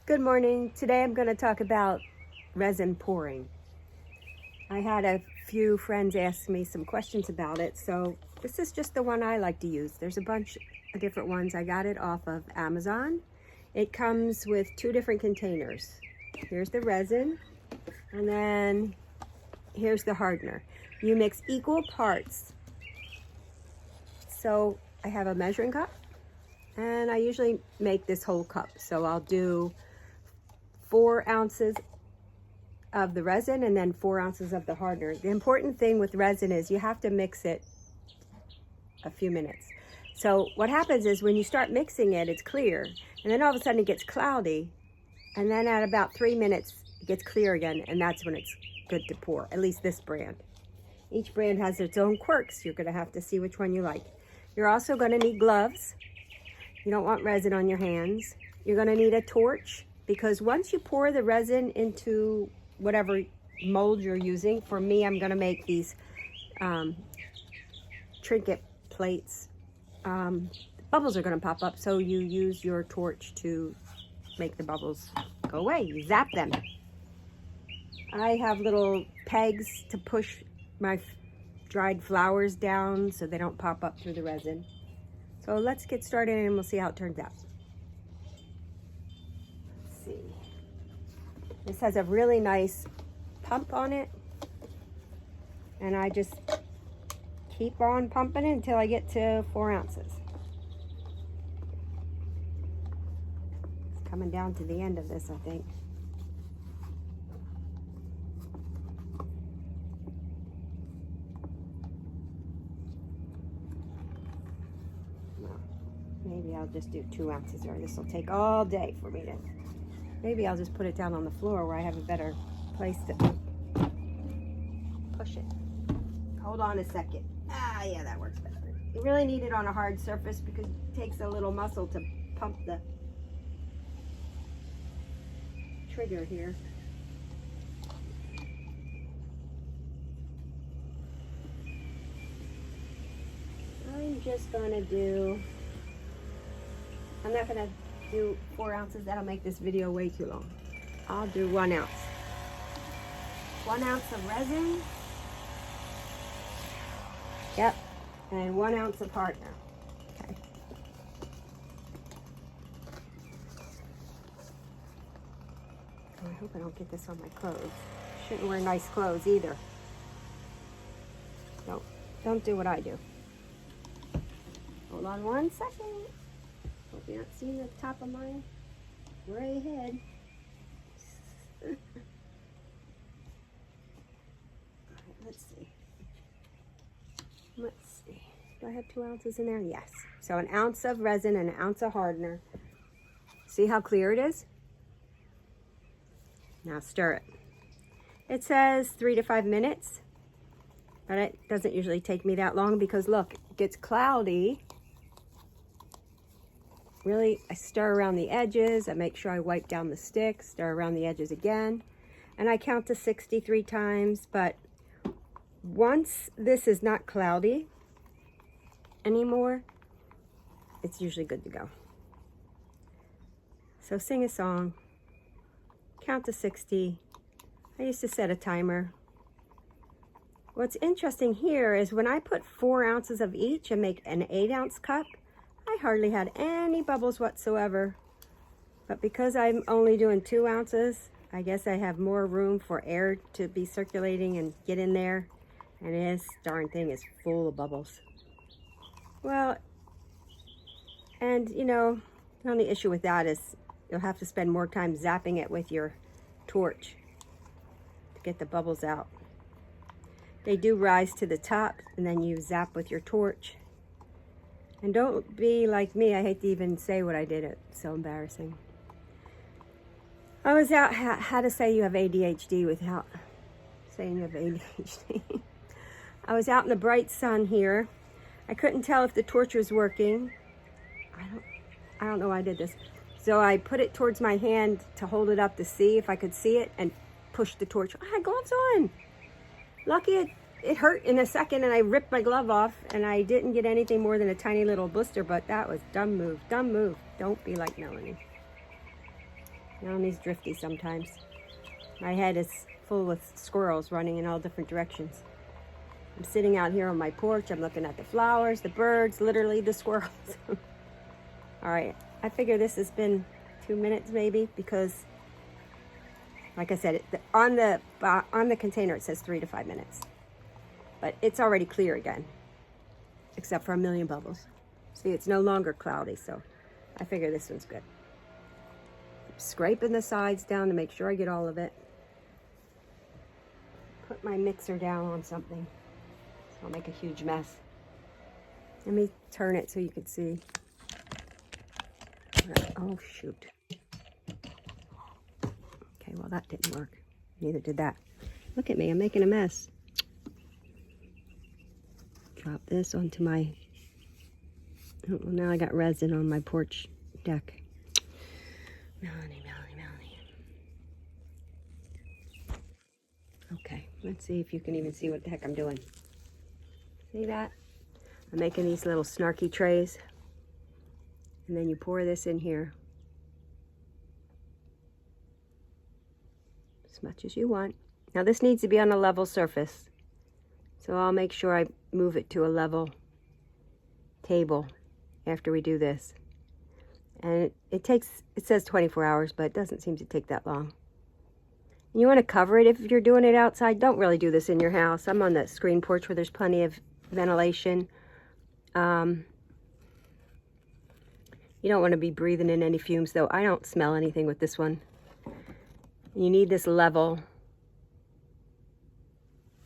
Good morning. Today I'm going to talk about resin pouring. I had a few friends ask me some questions about it, so this is just the one I like to use. There's a bunch of different ones. I got it off of Amazon. It comes with 2 different containers. Here's the resin, and then here's the hardener. You mix equal parts. So I have a measuring cup, and I usually make this whole cup. So I'll do 4 ounces of the resin and then 4 ounces of the hardener. The important thing with resin is you have to mix it a few minutes. So what happens is when you start mixing it, it's clear, and then all of a sudden it gets cloudy, and then at about 3 minutes it gets clear again, and that's when it's good to pour, at least this brand. Each brand has its own quirks. You're going to have to see which one you like. You're also going to need gloves. You don't want resin on your hands. You're going to need a torch, because once you pour the resin into whatever mold you're using, for me, I'm going to make these trinket plates. Bubbles are going to pop up, so you use your torch to make the bubbles go away. You zap them. I have little pegs to push my dried flowers down so they don't pop up through the resin. So let's get started and we'll see how it turns out. Let's see. This has a really nice pump on it, and I just keep on pumping it until I get to 4 ounces. It's coming down to the end of this, I think. Maybe I'll just do 2 ounces, or this will take all day for me to. Maybe I'll just put it down on the floor where I have a better place to push it. Hold on a second. Yeah, that works better. You really need it on a hard surface because it takes a little muscle to pump the trigger here. I'm just gonna do, I'm not gonna do 4 ounces. That'll make this video way too long. I'll do 1 ounce. 1 ounce of resin. Yep. And 1 ounce of hardener. Okay. Oh, I hope I don't get this on my clothes. Shouldn't wear nice clothes either. No, don't do what I do. Hold on 1 second. Hope you're not seeing the top of my gray head. Alright, let's see. Let's see. Do I have 2 ounces in there? Yes. So 1 ounce of resin and 1 ounce of hardener. See how clear it is? Now stir it. It says 3 to 5 minutes, but it doesn't usually take me that long because look, it gets cloudy. Really, I stir around the edges. I make sure I wipe down the sticks, stir around the edges again. And I count to 63 times, but once this is not cloudy anymore, it's usually good to go. So sing a song, count to 60. I used to set a timer. What's interesting here is when I put 4 ounces of each and make an 8 ounce cup, I hardly had any bubbles whatsoever. But because I'm only doing 2 ounces, I guess I have more room for air to be circulating and get in there. And this darn thing is full of bubbles. Well, and you know, the only issue with that is you'll have to spend more time zapping it with your torch to get the bubbles out. They do rise to the top, and then you zap with your torch. And don't be like me. I hate to even say what I did. It's so embarrassing. I was out, how to say you have ADHD without saying you have ADHD. I was out in the bright sun here. I couldn't tell if the torch was working. I don't know why I did this. So I put it towards my hand to hold it up to see if I could see it and push the torch. I had gloves on. Lucky it hurt in a second and I ripped my glove off and I didn't get anything more than a tiny little blister, but that was dumb move. Dumb move. Don't be like Melanie. Melanie's drifty sometimes. My head is full with squirrels running in all different directions. I'm sitting out here on my porch. I'm looking at the flowers, the birds, literally the squirrels. All right, I figure this has been 2 minutes maybe, because like I said, on the container it says 3 to 5 minutes. But it's already clear again, except for a million bubbles. See, it's no longer cloudy, so I figure this one's good. Scraping the sides down to make sure I get all of it. Put my mixer down on something, so I'll make a huge mess. Let me turn it so you can see. Oh, shoot. Okay, well, that didn't work. Neither did that. Look at me, I'm making a mess. Drop this onto my... Oh, well, now I got resin on my porch deck. Melanie. Okay, let's see if you can even see what the heck I'm doing. See that? I'm making these little snarky trays. And then you pour this in here. As much as you want. Now this needs to be on a level surface. So I'll make sure I move it to a level table after we do this. And it says 24 hours, but it doesn't seem to take that long. And you want to cover it if you're doing it outside. Don't really do this in your house. I'm on the screen porch where there's plenty of ventilation. You don't want to be breathing in any fumes, though. I don't smell anything with this one. You need this level.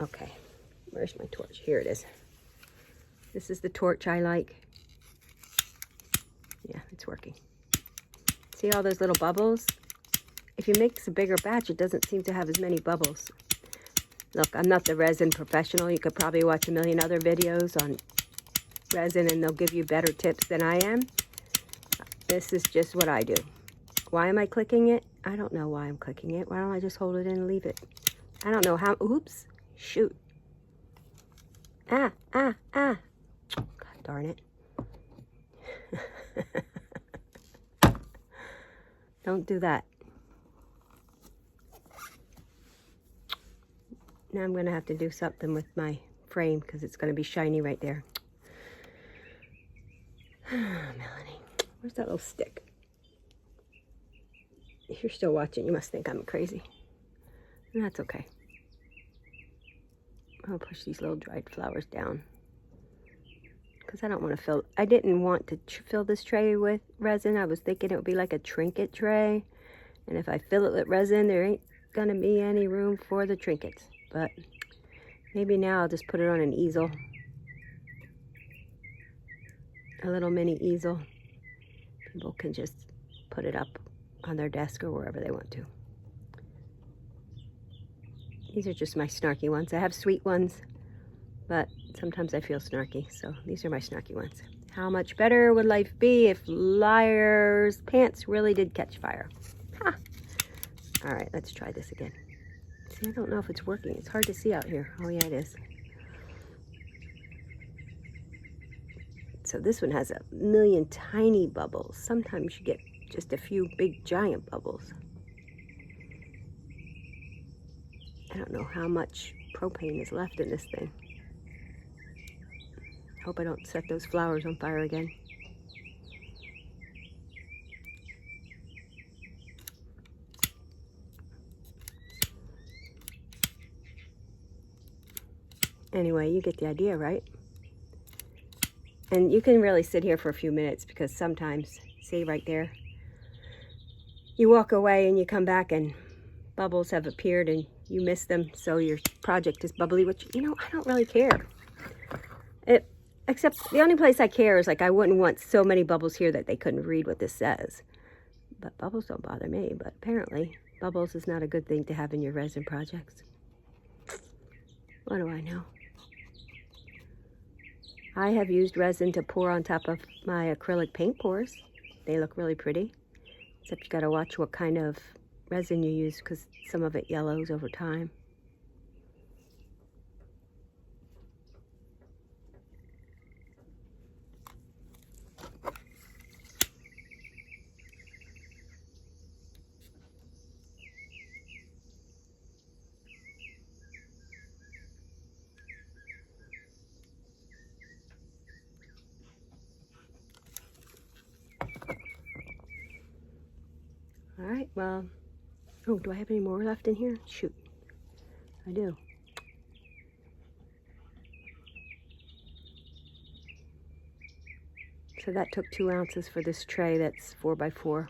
Okay, where's my torch? Here it is. This is the torch I like. Yeah, it's working. See all those little bubbles? If you mix a bigger batch, it doesn't seem to have as many bubbles. Look, I'm not the resin professional. You could probably watch a million other videos on resin and they'll give you better tips than I am. This is just what I do. Why am I clicking it? I don't know why I'm clicking it. Why don't I just hold it in and leave it? I don't know how. Oops. Shoot. Ah. God darn it. Don't do that. Now I'm going to have to do something with my frame because it's going to be shiny right there. Melanie, where's that little stick? If you're still watching, you must think I'm crazy. And that's okay. I'll push these little dried flowers down because I don't want to fill. I didn't want to fill this tray with resin. I was thinking it would be like a trinket tray, and if I fill it with resin, there ain't gonna be any room for the trinkets. But maybe now I'll just put it on an easel, a little mini easel. People can just put it up on their desk or wherever they want to. These are just my snarky ones. I have sweet ones, but sometimes I feel snarky, so these are my snarky ones. How much better would life be if Liar's pants really did catch fire? Ha! All right, let's try this again. See, I don't know if it's working. It's hard to see out here. Oh yeah, it is. So this one has a million tiny bubbles. Sometimes you get just a few big giant bubbles. I don't know how much propane is left in this thing. Hope I don't set those flowers on fire again. Anyway, you get the idea, right? And you can really sit here for a few minutes because sometimes, see right there, you walk away and you come back and bubbles have appeared and you miss them, so your project is bubbly, which, you know, I don't really care. Except the only place I care is, like, I wouldn't want so many bubbles here that they couldn't read what this says. But bubbles don't bother me, but apparently bubbles is not a good thing to have in your resin projects. What do I know? I have used resin to pour on top of my acrylic paint pours. They look really pretty, except you gotta watch what kind of resin you use because some of it yellows over time. All right, well, oh, do I have any more left in here? Shoot, I do. So that took 2 ounces for this tray that's 4x4.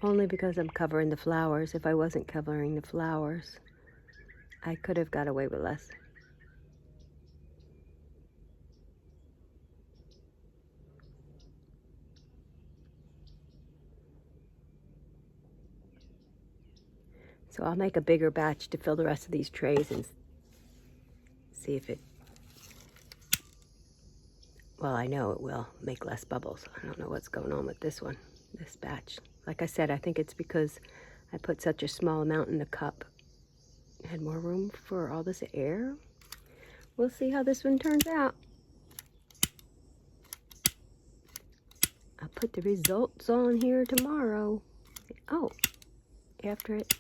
Only because I'm covering the flowers. If I wasn't covering the flowers, I could have got away with less. So I'll make a bigger batch to fill the rest of these trays and see if it, well, I know it will make less bubbles. I don't know what's going on with this one, this batch. Like I said, I think it's because I put such a small amount in the cup. I had more room for all this air. We'll see how this one turns out. I'll put the results on here tomorrow. Oh, after it.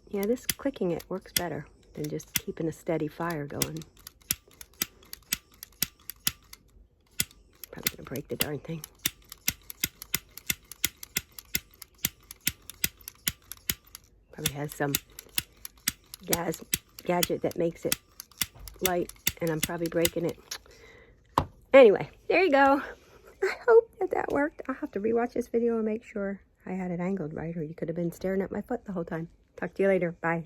Yeah, this clicking it works better than just keeping a steady fire going. Probably gonna break the darn thing. Probably has some gadget that makes it light, and I'm probably breaking it. Anyway, there you go. I hope that worked. I'll have to rewatch this video and make sure I had it angled right, or you could have been staring at my foot the whole time. Talk to you later. Bye.